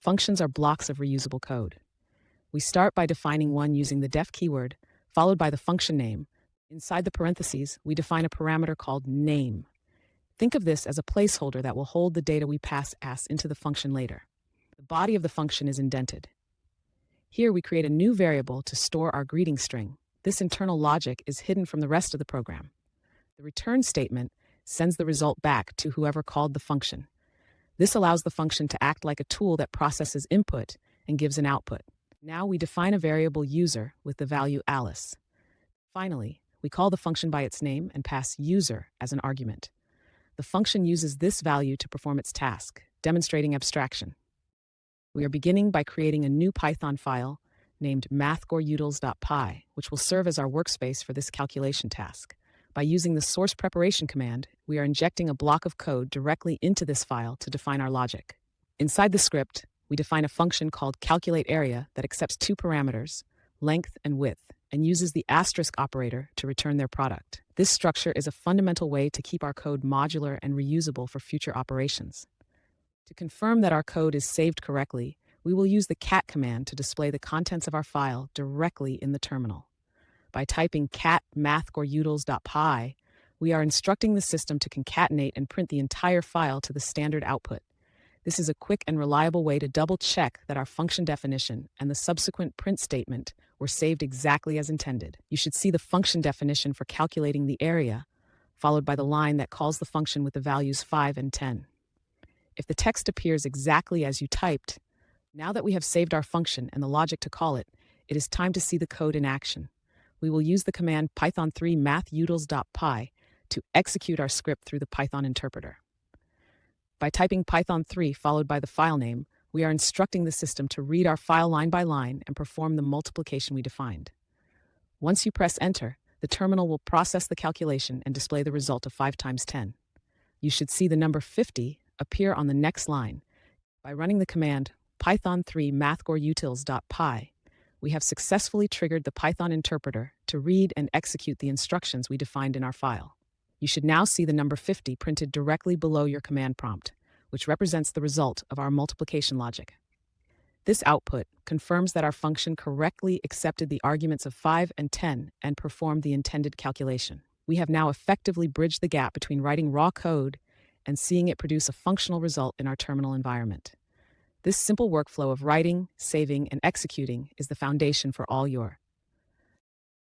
Functions are blocks of reusable code. We start by defining one using the def keyword, followed by the function name. Inside the parentheses, we define a parameter called name. Think of this as a placeholder that will hold the data we pass into the function later. The body of the function is indented. Here we create a new variable to store our greeting string. This internal logic is hidden from the rest of the program. The return statement sends the result back to whoever called the function. This allows the function to act like a tool that processes input and gives an output. Now we define a variable user with the value Alice. Finally, we call the function by its name and pass user as an argument. The function uses this value to perform its task, demonstrating abstraction. We are beginning by creating a new Python file named mathgoreutils.py, which will serve as our workspace for this calculation task. By using the source preparation command, we are injecting a block of code directly into this file to define our logic. Inside the script, we define a function called calculateArea that accepts two parameters, length and width, and uses the asterisk operator to return their product. This structure is a fundamental way to keep our code modular and reusable for future operations. To confirm that our code is saved correctly, we will use the cat command to display the contents of our file directly in the terminal. By typing cat mathgoreutils.py, we are instructing the system to concatenate and print the entire file to the standard output. This is a quick and reliable way to double-check that our function definition and the subsequent print statement were saved exactly as intended. You should see the function definition for calculating the area, followed by the line that calls the function with the values 5 and 10. If the text appears exactly as you typed, now that we have saved our function and the logic to call it, it is time to see the code in action. We will use the command python3 mathutils.py to execute our script through the Python interpreter. By typing python3 followed by the file name, we are instructing the system to read our file line by line and perform the multiplication we defined. Once you press enter, the terminal will process the calculation and display the result of 5 times 10. You should see the number 50 appear on the next line. By running the command python3 mathgoreutils.py, we have successfully triggered the Python interpreter to read and execute the instructions we defined in our file. You should now see the number 50 printed directly below your command prompt, which represents the result of our multiplication logic. This output confirms that our function correctly accepted the arguments of 5 and 10 and performed the intended calculation. We have now effectively bridged the gap between writing raw code and seeing it produce a functional result in our terminal environment. This simple workflow of writing, saving, and executing is the foundation for all your